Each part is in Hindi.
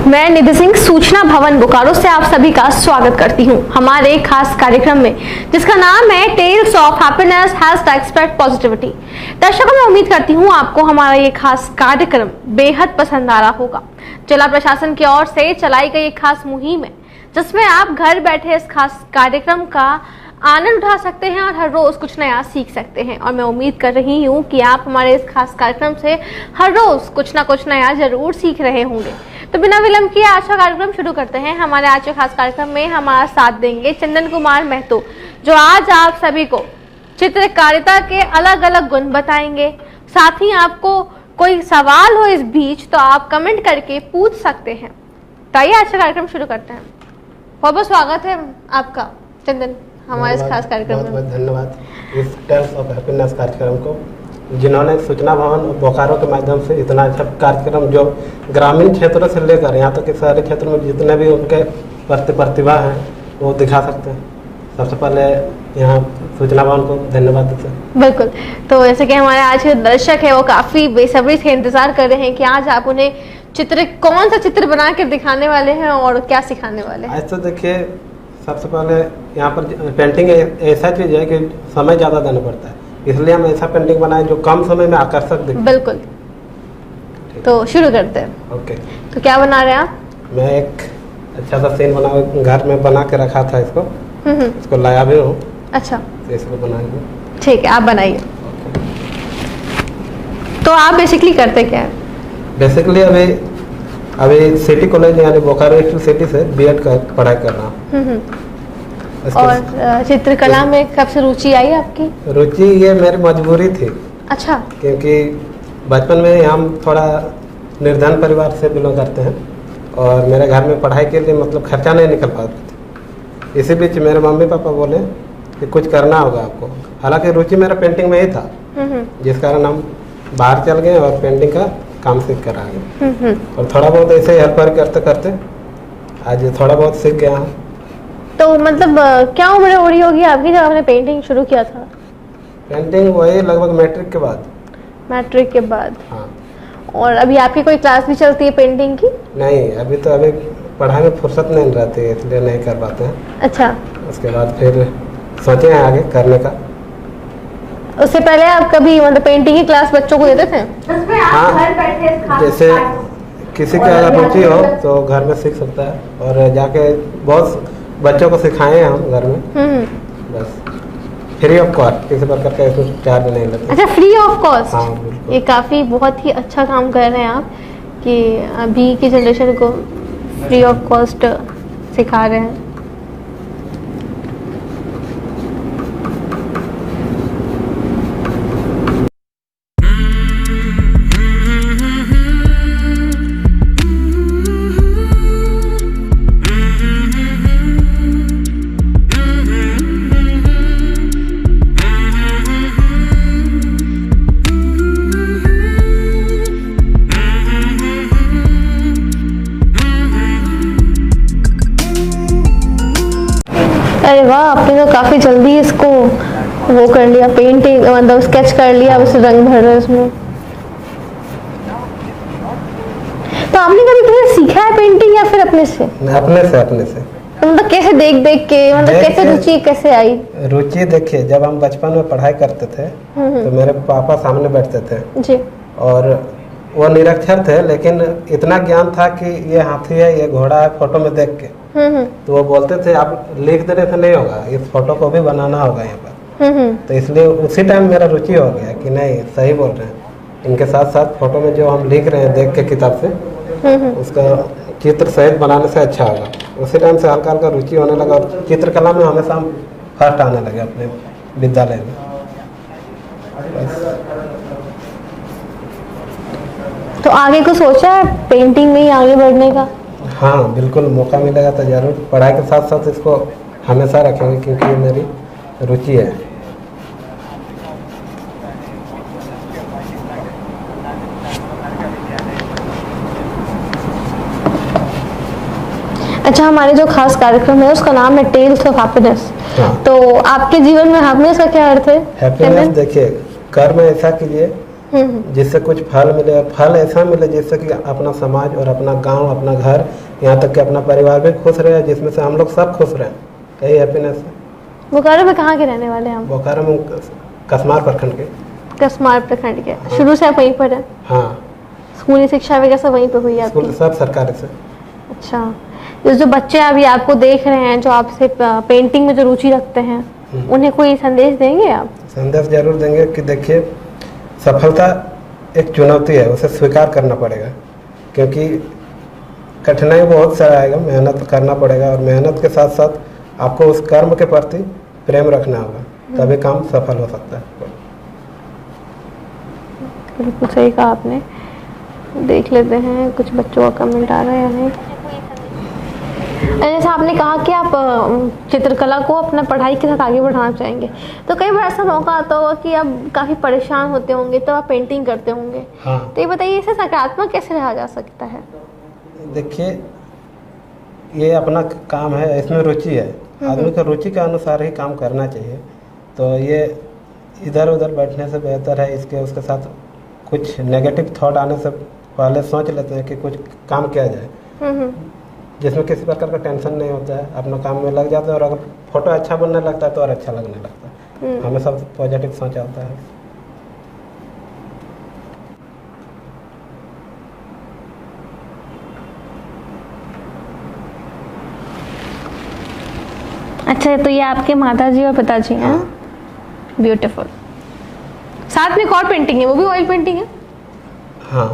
मैं निधि सिंह सूचना भवन बोकारो से आप सभी का स्वागत करती हूं हमारे खास कार्यक्रम में, जिसका नाम है tales of happiness #spread positivity. दर्शकों, मैं उम्मीद करती हूं आपको हमारा ये खास कार्यक्रम बेहद पसंद आ रहा होगा। जिला प्रशासन की ओर से चलाई गई एक खास मुहिम है, जिसमें आप घर बैठे इस खास कार्यक्रम का आनंद उठा सकते हैं और हर रोज कुछ नया सीख सकते हैं। और मैं उम्मीद कर रही हूँ कि आप हमारे इस खास कार्यक्रम से हर रोज कुछ ना कुछ नया जरूर सीख रहे होंगे। तो बिना विलंब किए आज का कार्यक्रम शुरू करते हैं। हमारे आज के खास कार्यक्रम में हमारा साथ देंगे चंदन कुमार महतो, जो आज आप सभी को चित्रकारिता के अलग अलग गुण बताएंगे। साथ ही आपको कोई सवाल हो इस बीच तो आप कमेंट करके पूछ सकते हैं। तो आइए आज का कार्यक्रम शुरू करते हैं। बहुत बहुत स्वागत है आपका चंदन हमारे इस खास कार्यक्रम में। बहुत धन्यवाद इस टेल्स ऑफ हैप्पीनेस कार्यक्रम को, जिन्होंने सूचना भवन बोकारो के माध्यम से इतना अच्छा कार्यक्रम जो ग्रामीण क्षेत्रों से लेकर यहाँ तक कि शहरी क्षेत्र में जितने भी उनके प्रतिभा हैं वो दिखा सकते हैं। सबसे पहले यहाँ सूचना भवन को धन्यवाद देते हैं। बिल्कुल। तो जैसे कि हमारे आज के दर्शक है वो काफी बेसब्री से इंतजार कर रहे हैं कि आज आप उन्हें कौन सा चित्र बना कर दिखाने वाले हैं और क्या सिखाने वाले हैं। आज तो देखिए, सबसे पहले यहाँ पर पेंटिंग ऐसा चीज है कि समय ज़्यादा देना पड़ता है, इसलिए हम ऐसा पेंटिंग बनाए जो कम समय में आकर्षक दिखे। बिल्कुल। तो शुरू करते हैं। ओके। तो क्या बना रहे हैं आप? मैं एक अच्छा सा सीन घर में बना के रखा था इसको। इसको लाया भी हूँ। अच्छा। तो इसको बनाएंगे। ठीक है, आप बनाइए। तो आप बेसिकली करते क्या है? बेसिकली अभी सिटी कॉलेज यानी बोकारो सिटी से बीएड का पढ़ाई कर रहा हूँ। और चित्रकला में कब से रुचि आई आपकी? रुचि ये मेरी मजबूरी थी। अच्छा। क्योंकि बचपन में हम थोड़ा निर्धन परिवार से बिलोंग करते हैं और मेरे घर में पढ़ाई के लिए मतलब खर्चा नहीं निकल पाता था। इसी बीच मेरे मम्मी पापा बोले कि कुछ करना होगा आपको। हालांकि रुचि मेरा पेंटिंग में ही था, जिस कारण हम बाहर चल गए और पेंटिंग का काम सीख कर आ गए। और थोड़ा बहुत ऐसे हेल्प करते करते आज थोड़ा बहुत सीख गया हूँ। तो मतलब क्या उम्र हो रही होगी आपकी जब आपने पेंटिंग शुरू किया था? पेंटिंग वही लगभग मैट्रिक के बाद। मैट्रिक के बाद? हाँ। और अभी आपकी कोई क्लास भी चलती है पेंटिंग की? नहीं, अभी पढ़ाई में फुर्सत नहीं रहती है, इसलिए नहीं कर पाते हैं। अच्छा। उसके बाद फिर सोचे हैं आगे करने का। उससे पहले आप कभी मतलब पेंटिंग की क्लास बच्चों को देते थे? हाँ, जैसे किसी का अगर रुचि हो तो घर में सीख सकता है और जाके बहुत बच्चों को सिखाए हैं हम घर में। बस फ्री ऑफ कॉस्ट, किसी प्रकार का इसमें चार्ज नहीं लेते। अच्छा, फ्री ऑफ कॉस्ट। हाँ, बिल्कुल। ये काफ़ी बहुत ही अच्छा काम कर रहे हैं आप कि अभी की जनरेशन को फ्री ऑफ कॉस्ट सिखा रहे हैं। अरे वाह, आपने तो काफी जल्दी इसको वो कर लिया, पेंटिंग मतलब स्केच कर लिया, उसे रंग भर रहे उसमें। तो आपने कभी किसी सीखा है पेंटिंग या फिर अपने से? अपने से। तो मतलब कैसे देख के मतलब कैसे रुचि कैसे आई? रुचि देखिए, जब हम बचपन में पढ़ाई करते थे तो मेरे पापा सामने बैठते थे जी, और वो निरक्षर थे, लेकिन इतना ज्ञान था कि ये हाथी है, ये घोड़ा है, फोटो में देख के। तो वो बोलते थे आप लिख देने से नहीं होगा, इस फोटो को भी बनाना होगा यहाँ पर। तो इसलिए उसी टाइम मेरा रुचि हो गया कि नहीं, सही बोल रहे हैं। इनके साथ साथ फोटो में जो हम लिख रहे हैं देख के किताब से, उसका चित्र सहित बनाने से अच्छा होगा। उसी टाइम से हल्का हल्का रुचि होने लगा और चित्रकला में हमेशा हम फर्स्ट आने लगे अपने विद्यालय में। तो आगे को सोचा है पेंटिंग में ही आगे बढ़ने का? हाँ, बिल्कुल, मौका मिलेगा तो जरूर। पढ़ाई के साथ साथ इसको हमेशा रखेंगे क्योंकि ये मेरी रुचि है। अच्छा, हमारे जो खास कार्यक्रम है उसका नाम है टेल्स ऑफ हैप्पीनेस। तो आपके जीवन में हैप्पीनेस का क्या अर्थ है? हैप्पीनेस देखिए, कर्म ऐसा कीजिए जिससे कुछ फल मिले, और फल ऐसा मिले जिससे कि अपना समाज और अपना गांव, अपना घर, यहाँ तक कि अपना परिवार भी खुश रहे, जिसमें से हम लोग सब खुश रहें। यही हैप्पीनेस है। बोकारो में कहाँ के रहने वाले हैं आप? बोकारो में कसमार प्रखंड के। कसमार प्रखंड के। शुरू से आप वहीं पर हैं? हाँ। स्कूली शिक्षा वगैरह सब वहीं पे हुई है आपकी? सब सरकारी से। अच्छा, जो बच्चे अभी आपको देख रहे हैं, जो आपसे पेंटिंग में जो रुचि रखते हैं, उन्हें कोई संदेश देंगे आप? संदेश जरूर देंगे कि देखिए, सफलता एक चुनौती है, उसे स्वीकार करना पड़ेगा, क्योंकि कठिनाई बहुत सारा आएगा, मेहनत करना पड़ेगा, और मेहनत के साथ साथ आपको उस कर्म के प्रति प्रेम रखना होगा, तभी काम सफल हो सकता है। बिल्कुल सही कहा आपने। देख लेते हैं कुछ बच्चों का कमेंट आ रहा है या नहीं। जैसे आपने कहा कि आप चित्रकला को अपना पढ़ाई के साथ आगे बढ़ाना चाहेंगे, तो कई बार ऐसा मौका आता होगा कि आप काफ़ी परेशान होते होंगे, तो आप पेंटिंग करते होंगे। हाँ। तो ये बताइए, इसे सकारात्मक कैसे रहा जा सकता है? देखिए, ये अपना काम है, इसमें रुचि है, आदमी का रुचि के अनुसार ही काम करना चाहिए। तो ये इधर उधर बैठने से बेहतर है, इसके उसके साथ कुछ नेगेटिव थॉट आने से पहले सोच लेते हैं कि कुछ काम किया जाए, जिसमें किसी प्रकार का टेंशन नहीं होता है, अपना काम में लग जाते हैं, और अगर फोटो अच्छा बनने लगता है तो और अच्छा लगने लगता है। हमें सब पॉजिटिव सोच आता है। अच्छा, तो ये आपके माताजी और पिताजी हैं? ब्यूटीफुल। साथ में एक और पेंटिंग है, वो भी ऑयल पेंटिंग है? हाँ,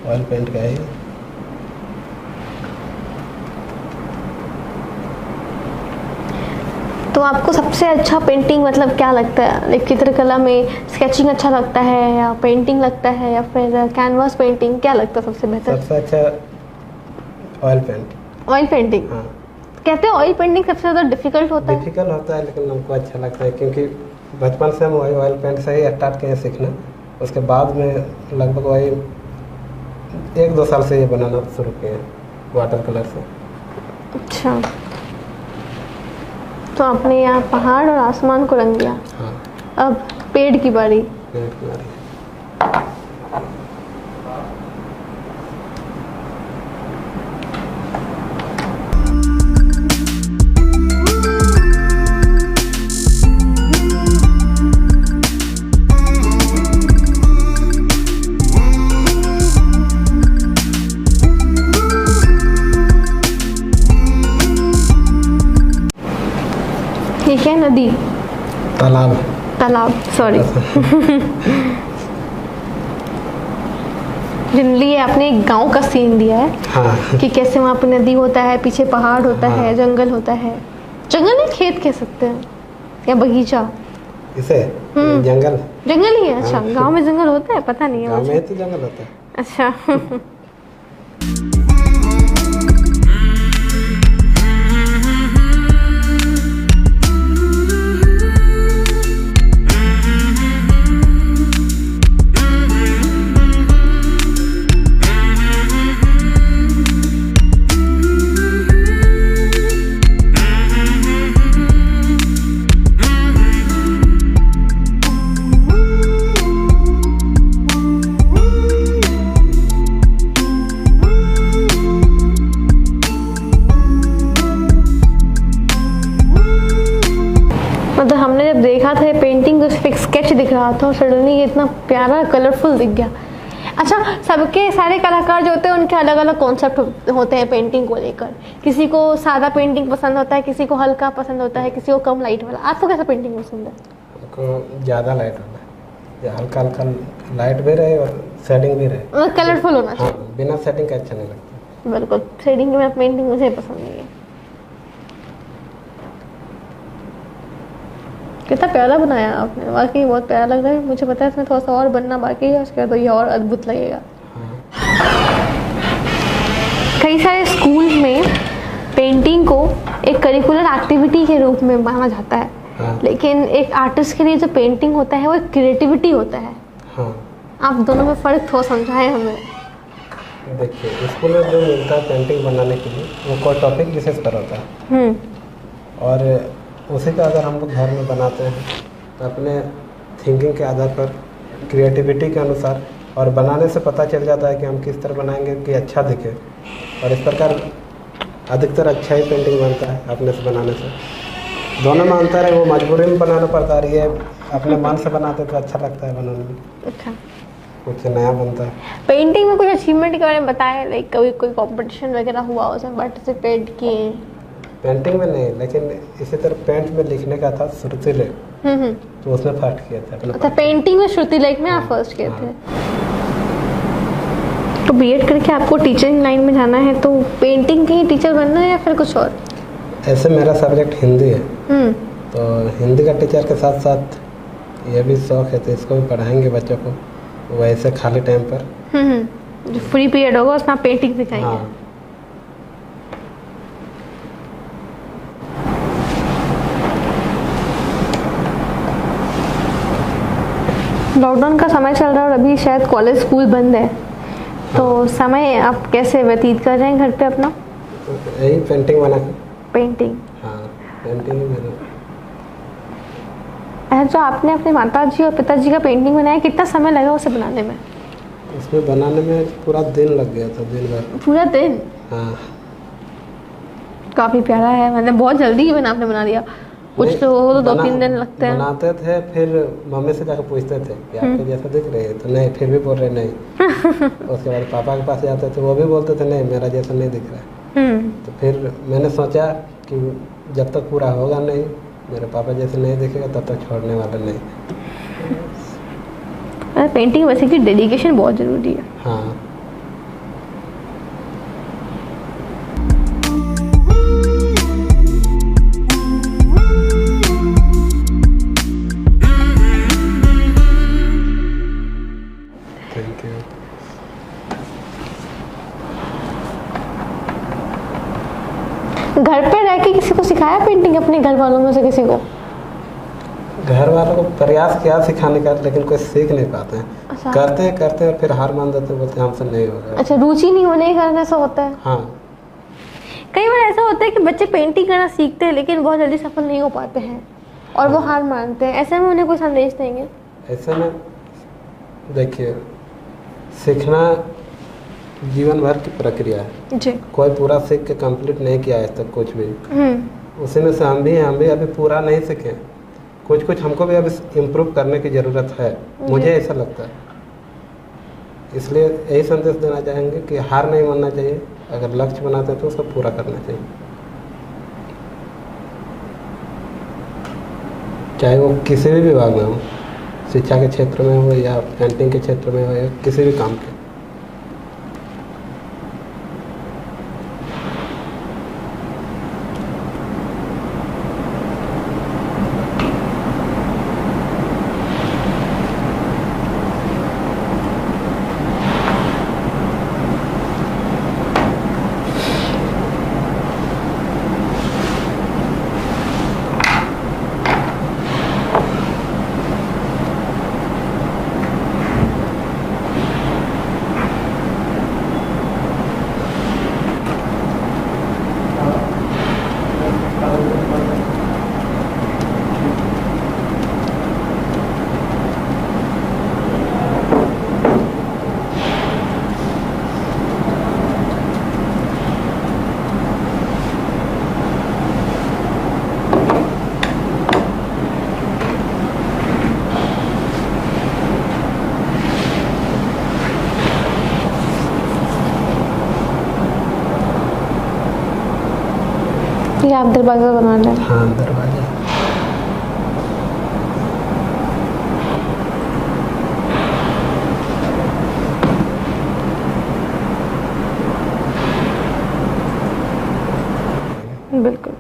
ऑयल पेंट का है। तो आपको सबसे अच्छा पेंटिंग मतलब क्या लगता है? लाइक चित्रकला में स्केचिंग अच्छा लगता है, या पेंटिंग लगता है, या फिर कैनवास पेंटिंग, क्या लगता है सबसे बेहतर? सबसे अच्छा ऑयल पेंट। Oil painting? हाँ। कहते हैं ऑयल पेंटिंग सबसे ज़्यादा डिफिकल्ट होता है। डिफिकल्ट होता है, लेकिन हमको अच्छा लगता है, क्योंकि बचपन से हम वही ऑयल पेंट से ही स्टार्ट किए सीखना। उसके बाद में लगभग वही 1-2 साल से ये बनाना शुरू किए वाटर कलर से। अच्छा, तो आपने यहाँ पहाड़ और आसमान को रंग दिया। हाँ। अब पेड़ की बारी। पेड़ की बारी। ठीक है, नदी, तालाब, सॉरी। जनरली आपने एक गांव का सीन दिया है। हाँ। कि कैसे वहाँ पे नदी होता है, पीछे पहाड़ होता है, जंगल होता है। जंगल नहीं, खेत कह सकते हैं, या बगीचा। इसे जंगल ही है। अच्छा, गांव में जंगल होता है? पता नहीं है। गांव में तो जंगल होता है। अच्छा। मतलब हमने जब देखा था पेंटिंग, तो सिर्फ एक स्केच दिख रहा था, और सडनली ये इतना प्यारा कलरफुल दिख गया। अच्छा, सबके सारे कलाकार जो होते हैं उनके अलग अलग कॉन्सेप्ट होते हैं पेंटिंग को लेकर। किसी को सादा पेंटिंग पसंद होता है, किसी को हल्का पसंद होता है, किसी को कम लाइट वाला। आपको कैसा पेंटिंग पसंद है? हमको ज़्यादा लाइट वाला, हल्का हल्का लाइट भी रहे और शेडिंग भी रहे, कलरफुल होना चाहिए। हाँ, बिना शेडिंग का अच्छा नहीं लगता। बिल्कुल, शेडिंग में पेंटिंग मुझे पसंद नहीं है। कितना प्यारा बनाया आपने, वाकई बहुत प्यारा लग रहा है। मुझे पता है इसमें थोड़ा सा और बनना बाकी है, उसके बाद तो ये और अद्भुत लगेगा। कई सारे स्कूल में पेंटिंग को एक करिकुलर एक्टिविटी के रूप में माना जाता है। हाँ। लेकिन एक आर्टिस्ट के लिए जो पेंटिंग होता है वो एक क्रिएटिविटी होता है। हाँ। आप दोनों में फ़र्क थोड़ा समझाएं हमें। देखिए, स्कूल में जो मिलता है पेंटिंग बनाने के लिए, वो कोई टॉपिक विशेष पर होता है, और उसी का अगर हम लोग घर में बनाते हैं तो अपने थिंकिंग के आधार पर क्रिएटिविटी के अनुसार, और बनाने से पता चल जाता है कि हम किस तरह बनाएंगे कि अच्छा दिखे, और इस प्रकार अधिकतर अच्छा ही पेंटिंग बनता है अपने से बनाने से। दोनों में अंतर है, वो मजबूरी में बनाना पड़ता है, ये अपने मन से बनाते तो अच्छा लगता है बनाने में, अच्छा, कुछ नया बनता है। पेंटिंग में कुछ अचीवमेंट के बारे में बताएं, लाइक कभी कोई कंपटीशन वगैरह हुआ उसमें पार्टिसिपेट किए? पेंटिंग में नहीं, लेकिन इसी तरह पेंट में लिखने का था श्रुति लेख, तो उसमें फर्स्ट किया था अपने। अच्छा, पेंटिंग में श्रुति लेख में आप फर्स्ट किए थे। तो बीएड करके आपको टीचिंग लाइन में जाना है, तो पेंटिंग के ही टीचर बनना है या फिर कुछ और? ऐसे मेरा सब्जेक्ट हिंदी है, तो हिंदी का टीचर के साथ साथ ये भी शौक है, तो इसको भी पढ़ाएंगे बच्चों को वैसे खाली टाइम पर। जो फ्री पीरियड होगा उसमें आप पेंटिंग सिखाएंगे? हाँ। लॉकडाउन का समय चल रहा है और अभी शायद कॉलेज स्कूल बंद है, तो समय आप कैसे व्यतीत कर रहे हैं घर पे अपना? यही पेंटिंग बना के। पेंटिंग? हाँ, पेंटिंग ही बना। जो आपने अपने माताजी और पिताजी का पेंटिंग बनाया, कितना समय लगा उसे बनाने में? उसमें बनाने में पूरा दिन लग गया था, दिन भर। पूरा दिन? हाँ। काफ़ी प्यारा है, मतलब बहुत जल्दी ही आपने बना दिया। कुछ लोगों को तो 2-3 दिन लगते हैं। बनाते थे, फिर मम्मी से जाकर पूछते थे कि आपके जैसा दिख रहे हैं, तो नहीं, फिर भी बोल रहे नहीं। उसके बाद पापा के पास जाते थे, वो भी बोलते थे नहीं मेरा जैसा नहीं दिख रहा है। तो फिर मैंने सोचा कि जब तक पूरा होगा नहीं, मेरे पापा जैसे नहीं दिखेगा, तब तक छोड़ने वाला नहीं। पेंटिंग वैसे की डेडिकेशन बहुत ज़रूरी है। हाँ। Thank you. घर पे रह के किसी को सिखाया पेंटिंग, अपने घर वालों में से किसी को? घर वालों को प्रयास किया सिखाने का, लेकिन कोई सीख नहीं पाते हैं। अच्छा। करते हैं और फिर हार मान देते हैं, बोलते हैं हमसे नहीं होगा। अच्छा, रुचि नहीं होने के कारण ऐसा होता है? हाँ। कई बार ऐसा होता है कि बच्चे पेंटिंग करना सीखते हैं लेकिन बहुत जल्दी सफल नहीं हो पाते हैं और वो हार मानते हैं, ऐसे में उन्हें कोई संदेश देंगे? ऐसे में देखिए, सीखना जीवन भर की प्रक्रिया है जी। कोई पूरा सीख के कंप्लीट नहीं किया है तक कुछ भी। उसी में से हम भी अभी पूरा नहीं सीखे, कुछ हमको भी अभी इम्प्रूव करने की ज़रूरत है, मुझे ऐसा लगता है। इसलिए यही संदेश देना चाहेंगे कि हार नहीं मानना चाहिए, अगर लक्ष्य बनाते हैं तो उसको पूरा करना चाहिए, चाहे वो किसी भी विभाग में हो, शिक्षा के क्षेत्र में हो या पेंटिंग के क्षेत्र में हो या किसी भी काम के। ये आप दरवाजा बना लें? हाँ, दरवाजा। बिल्कुल।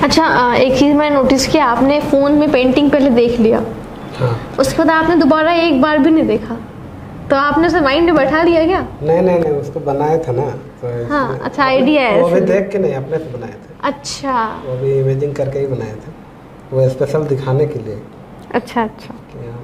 अच्छा, एक चीज मैंने नोटिस किया, आपने फोन में पेंटिंग पहले देख लिया, हाँ। उसके बाद आपने दोबारा एक बार भी नहीं देखा, तो आपने उसे माइंड में बैठा लिया क्या? नहीं, उसको बनाए थे ना, तो हाँ, अच्छा आइडिया है वो भी ऐसे। देख के नहीं, अपने से बनाए थे। अच्छा वो भी इमेजिंग करके ही बनाए थे, वो स्पेशल दिखाने के लिए अच्छा। कि हाँ।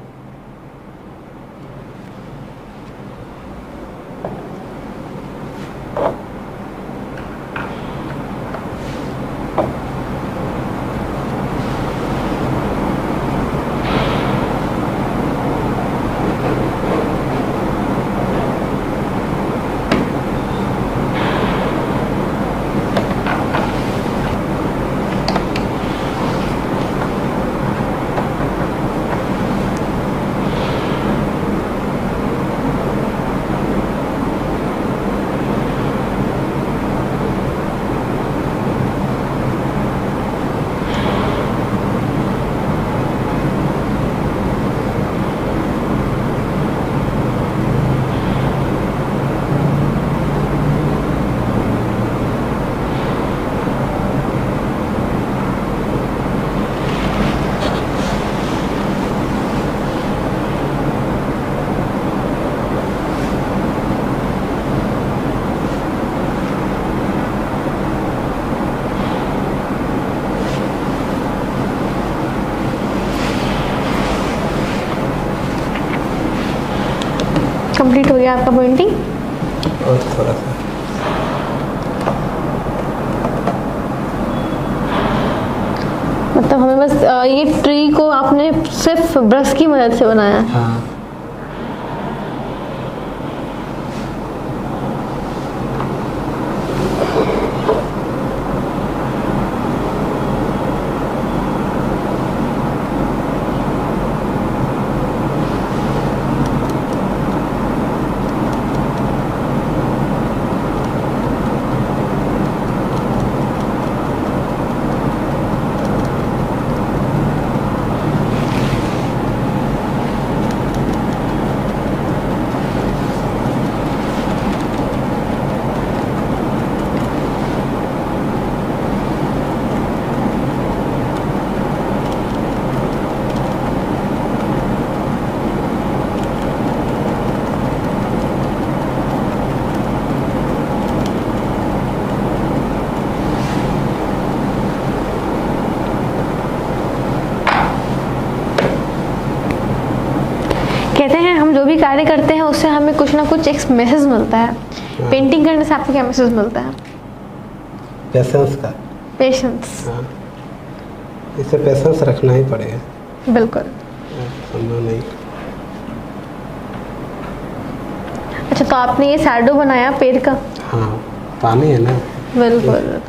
कंप्लीट हो गया आपका पेंटिंग? और थोड़ा सा मतलब हमें बस ये ट्री को आपने सिर्फ ब्रश की मदद से बनाया है? हाँ। कहते हैं हम जो भी कार्य करते हैं उससे हमें कुछ ना कुछ एक मैसेज मिलता है। पेंटिंग करने से आपको क्या मैसेज मिलता है? पेशेंस का। पेशेंस। हाँ, इसे पेशेंस रखना ही पड़ेगा, बिल्कुल। संभव नहीं। अच्छा, तो आपने ये शैडो बनाया पेड़ का? हाँ, पानी है ना। बिल्कुल।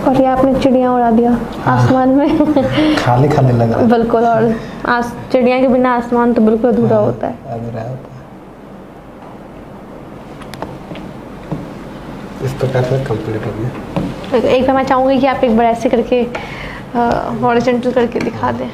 और ये आपने चिड़िया उड़ा दिया आसमान में। खाली खाली लग रहा है। बिल्कुल, और चिड़िया के बिना आसमान तो बिल्कुल अधूरा होता है। अधूरा होता है। इस प्रकार से कंप्लीट हो गया। एक बार मैं चाहूँगी कि आप एक बार ऐसे करके हॉरिजॉन्टल करके दिखा दें।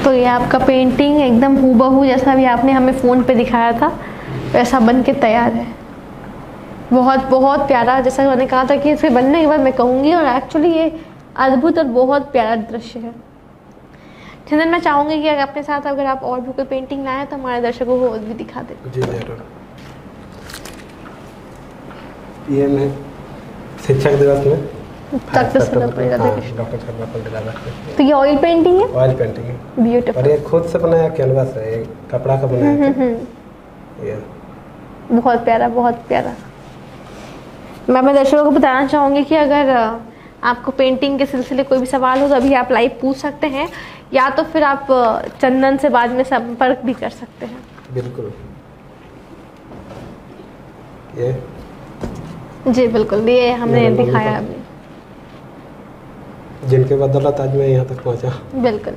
तो ये आपका पेंटिंग एकदम हूबहू जैसा भी आपने हमें फ़ोन पे दिखाया था वैसा बन के तैयार है। बहुत बहुत प्यारा, जैसा मैंने कहा था कि इसे बनने के बाद मैं कहूँगी, और एक्चुअली ये अद्भुत और बहुत प्यारा दृश्य है। चंदन, मैं चाहूँगी कि अगर अपने साथ अगर आप और भी कोई पेंटिंग लाएँ तो हमारे दर्शकों को और भी दिखा दें। जी जरूर। ये मैं शिक्षक दिवस में डॉक्टर सर्वपल्ली राधाकृष्णन। डॉक्टर सर्वपल्ली राधाकृष्णन। तो ये ऑयल पेंटिंग है? ऑयल पेंटिंग है। ब्यूटीफुल। और ये खुद से बनाया कैनवास है, ये कपड़ा का बनाया है। ये बहुत प्यारा, बहुत प्यारा। मैं अपने दर्शकों को बताना चाहूँगी कि अगर आपको पेंटिंग के सिलसिले कोई भी सवाल हो तो अभी आप लाइव पूछ सकते हैं, या तो फिर आप चंदन से बाद में संपर्क भी कर सकते हैं। बिल्कुल। ये जी बिल्कुल, ये हमने दिखाया अभी, जिनके बदौलत आज मैं यहाँ तक पहुँचा। बिल्कुल।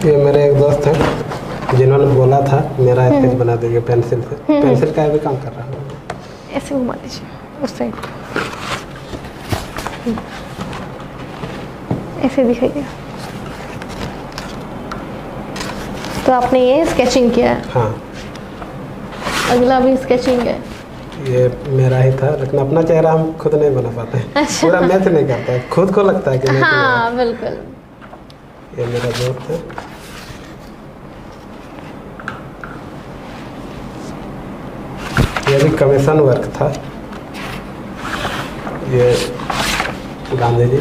ये मेरे एक दोस्त हैं जिन्होंने बोला था मेरा स्केच बना देंगे पेंसिल से। पेंसिल का भी काम कर रहा हूँ। ऐसे घुमा दीजिए उस साइड, ऐसे दिखाइए। तो आपने ये स्केचिंग किया है? हाँ। अगला भी स्केचिंग है? ये मेरा ही था, लेकिन अपना चेहरा हम खुद नहीं बना पाते हैं। अच्छा। पूरा मैथ नहीं करता है, खुद को लगता है कि मैं हाँ बिल्कुल। ये मेरा दोस्त है। ये भी कमीशन वर्क था। ये गांधी जी।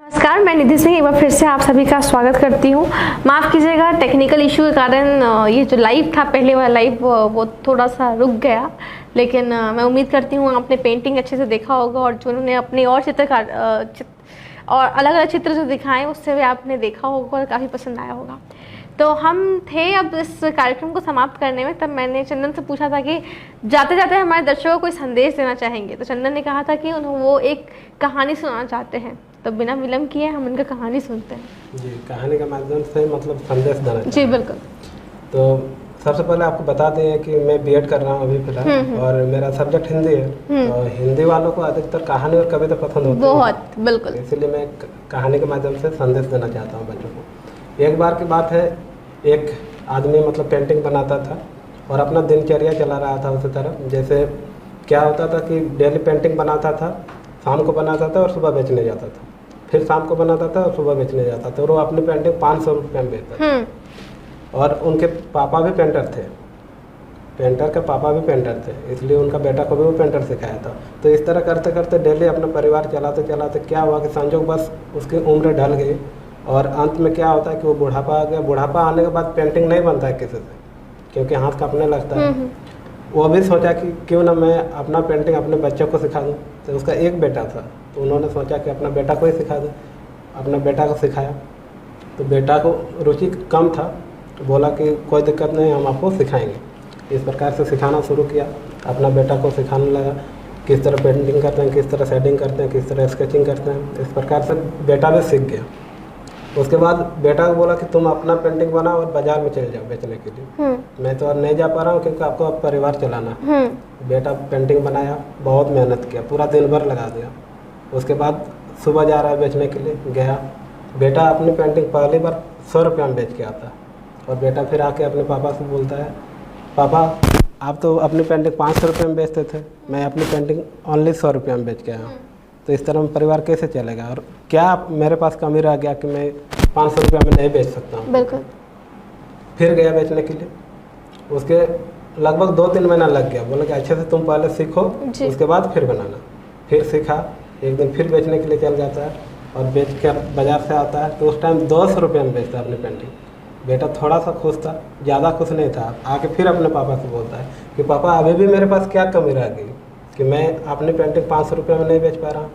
नमस्कार, मैं निधि सिंह एक बार फिर से आप सभी का स्वागत करती हूँ। माफ़ कीजिएगा, टेक्निकल इशू के कारण ये जो लाइव था पहले वाला लाइव वो थोड़ा सा रुक गया, लेकिन मैं उम्मीद करती हूँ आपने पेंटिंग अच्छे से देखा होगा, और जो उन्होंने अपने और चित्रकार और अलग अलग चित्र जो दिखाएं उससे भी आपने देखा होगा और काफ़ी पसंद आया होगा। तो हम थे अब इस कार्यक्रम को समाप्त करने में, तब मैंने चंदन से पूछा था कि जाते जाते हमारे दर्शकों को कोई संदेश देना चाहेंगे, तो चंदन ने कहा था कि वो एक कहानी सुनाना चाहते हैं। तो बिना विलम्ब किए हम उनका कहानी सुनते हैं। जी, कहानी के माध्यम से मतलब संदेश देना जी बिल्कुल। तो सबसे पहले आपको बता दें कि मैं बीएड कर रहा हूँ अभी फिलहाल, और मेरा सब्जेक्ट हिंदी है। तो हिंदी वालों को अधिकतर कहानी और कविता पसंद होती है बहुत, बिल्कुल। इसलिए मैं कहानी के माध्यम से संदेश देना चाहता हूँ बच्चों को। एक बार की बात है, एक आदमी मतलब पेंटिंग बनाता था और अपना दिनचर्या चला रहा था उसी तरह। जैसे क्या होता था कि डेली पेंटिंग बनाता था, शाम को बनाता था और सुबह बेचने जाता था, फिर शाम को बनाता था और सुबह बेचने जाता था, और वो अपनी पेंटिंग 500 रुपये में बेचता था। और उनके पापा भी पेंटर थे, पेंटर के पापा भी पेंटर थे, इसलिए उनका बेटा को भी वो पेंटर सिखाया था। तो इस तरह करते करते डेली अपना परिवार चलाते चलाते क्या हुआ कि संजोग बस उसकी उम्र ढल गई, और अंत में क्या होता है कि वो बुढ़ापा आ गया। बुढ़ापा आने के बाद पेंटिंग नहीं बनता है किसी से, क्योंकि हाथ कांपने लगता है। वो भी सोचा कि क्यों ना मैं अपना पेंटिंग अपने बच्चों को सिखा दूँ। तो उसका एक बेटा था, तो उन्होंने सोचा कि अपना बेटा को ही सिखा दूँ। अपना बेटा को सिखाया, तो बेटा को रुचि कम था, तो बोला कि कोई दिक्कत नहीं, हम आपको सिखाएंगे। इस प्रकार से सिखाना शुरू किया, अपना बेटा को सिखाने लगा। किस तरह पेंटिंग करते हैं, किस तरह शेडिंग करते हैं, किस तरह स्केचिंग करते हैं। इस प्रकार से बेटा भी सीख गया। उसके बाद बेटा को बोला कि तुम अपना पेंटिंग बनाओ और बाजार में चले जाओ बेचने के लिए। मैं तो और नहीं जा पा रहा हूँ क्योंकि आपको अब परिवार चलाना है। बेटा पेंटिंग बनाया, बहुत मेहनत किया, पूरा दिन भर लगा दिया। उसके बाद सुबह जा रहा है बेचने के लिए, गया, बेटा अपनी पेंटिंग पहली बार 100 रुपया में बेच के आता। और बेटा फिर आके अपने पापा से बोलता है, पापा आप तो अपनी पेंटिंग 500 रुपये में बेचते थे, मैं अपनी पेंटिंग ओनली 100 रुपये में बेच के आया हूँ। तो इस तरह में परिवार कैसे चलेगा? और क्या मेरे पास कमी रह गया कि मैं 500 रुपये में नहीं बेच सकता हूँ? बिल्कुल। फिर गया बेचने के लिए, उसके लगभग 2-3 महीना लग गया। बोला कि अच्छे से तुम पहले सीखो, उसके बाद फिर बनाना। फिर सीखा, एक दिन फिर बेचने के लिए चल जाता है और बेच कर बाजार से आता है। तो उस टाइम 200 रुपये में बेचता है अपनी पेंटिंग। बेटा थोड़ा सा खुश था, ज़्यादा खुश नहीं था। आके फिर अपने पापा से बोलता है कि पापा अभी भी मेरे पास क्या कमी रह गई कि मैं अपनी पेंटिंग 500 रुपये में नहीं बेच पा रहा हूँ।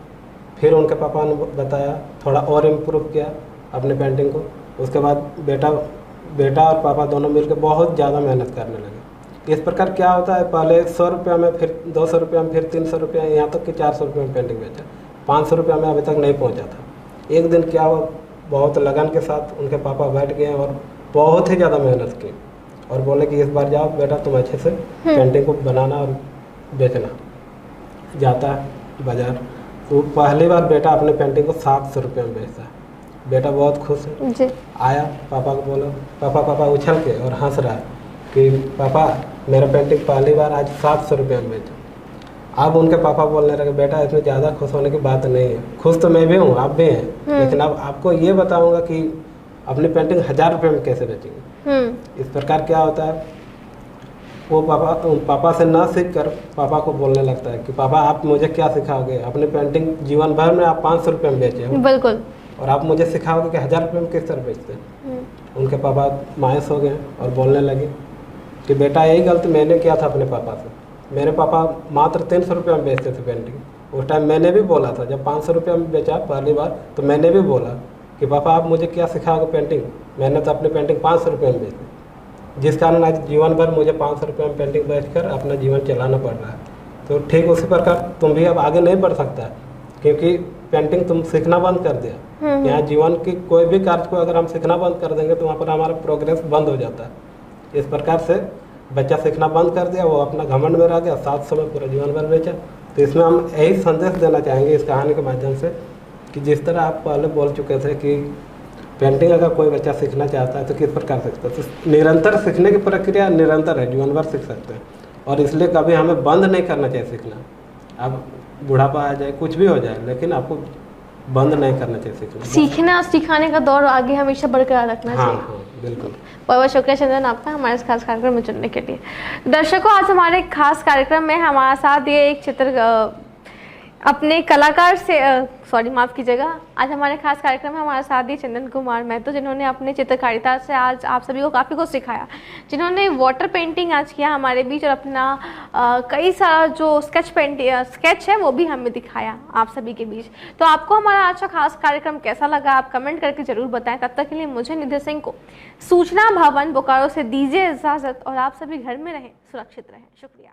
फिर उनके पापा ने बताया, थोड़ा और इम्प्रूव किया अपनी पेंटिंग को। उसके बाद बेटा और पापा दोनों मिलकर बहुत ज़्यादा मेहनत करने लगे। इस प्रकार क्या होता है, पहले 100 रुपये में, फिर 200 रुपये में, फिर 300 रुपये, यहाँ तक कि 400 रुपये में पेंटिंग बेचा। 500 रुपये में अभी तक नहीं पहुँचा था। एक दिन क्या हुआ, बहुत लगन के साथ उनके पापा बैठ गए और बहुत ही ज़्यादा मेहनत की और बोले कि इस बार जाओ बेटा, तुम अच्छे से पेंटिंग को बनाना और बेचना। जाता है बाजार, तो पहली बार बेटा अपने पेंटिंग को 700 रुपये में बेचता है। बेटा बहुत खुश है जी। आया पापा को बोला, पापा उछल के और हंस रहा है कि पापा मेरा पेंटिंग पहली बार आज 700 रुपये में बेचा। अब उनके पापा बोलने लगे, बेटा इसमें ज़्यादा खुश होने की बात नहीं है, खुश तो मैं भी हूँ, आप भी हैं, लेकिन अब आपको ये बताऊँगा कि अपनी पेंटिंग 1000 रुपये में कैसे बेचेंगे। इस प्रकार क्या होता है, वो पापा से ना सीख कर पापा को बोलने लगता है कि पापा आप मुझे क्या सिखाओगे, अपनी पेंटिंग जीवन भर में आप 500 रुपये में बेचे हो, बिल्कुल, और आप मुझे सिखाओगे कि 1000 रुपये में किस तरह बेचते हैं। उनके पापा मायूस हो गए और बोलने लगे कि बेटा यही गलती मैंने किया था अपने पापा से। मेरे पापा मात्र 300 रुपये में बेचते थे पेंटिंग। उस टाइम मैंने भी बोला था, जब 500 रुपये में बेचा पहली बार, तो मैंने भी बोला कि पापा आप मुझे क्या सिखाओगे पेंटिंग, मैंने तो अपनी पेंटिंग 500 रुपये में बेची, जिस कारण आज जीवन भर मुझे 500 रुपये में पेंटिंग बेचकर अपना जीवन चलाना पड़ रहा है। तो ठीक उसी प्रकार तुम भी अब आगे नहीं बढ़ सकता, क्योंकि पेंटिंग तुम सीखना बंद कर दिया। यहाँ जीवन की कोई भी कार्य को अगर हम सीखना बंद कर देंगे तो वहाँ पर हमारा प्रोग्रेस बंद हो जाता है। इस प्रकार से बच्चा सीखना बंद कर दिया, वो अपना घमंड में रह गया, 700 में पूरा जीवन भर बेचा। तो इसमें हम यही संदेश देना चाहेंगे इस कहानी के माध्यम से कि जिस तरह आप पहले बोल चुके थे कि पेंटिंग अगर कोई बच्चा सीखना चाहता है तो किस प्रकार सीखता है, तो निरंतर सीखने की प्रक्रिया निरंतर है, जीवन भर सीख सकते हैं। और इसलिए कभी हमें बंद नहीं करना चाहिए सीखना। अब बुढ़ापा आ जाए, कुछ भी हो जाए, लेकिन आपको बंद नहीं करना चाहिए सीखना। सिखाने का दौर आगे हमेशा बरकरार रखना चाहिए। हाँ, बिल्कुल। बहुत बहुत शुक्रिया चंदन आपका हमारे इस खास कार्यक्रम में जुड़ने के लिए। दर्शकों, आज हमारे खास कार्यक्रम में हमारे साथ ये एक चित्र अपने कलाकार से माफ़ कीजिएगा, आज हमारे खास कार्यक्रम में हमारे साथ ही चंदन कुमार महतो, जिन्होंने अपने चित्रकारिता से आज आप सभी को काफ़ी कुछ सिखाया, जिन्होंने वाटर पेंटिंग आज किया हमारे बीच और अपना कई सारा जो स्केच है वो भी हमें दिखाया आप सभी के बीच। तो आपको हमारा आज का खास कार्यक्रम कैसा लगा आप कमेंट करके ज़रूर बताएं। तब तक के लिए मुझे निधि सिंह को सूचना भवन बोकारो से दीजिए इजाज़त और आप सभी घर में रहें, सुरक्षित रहें। शुक्रिया।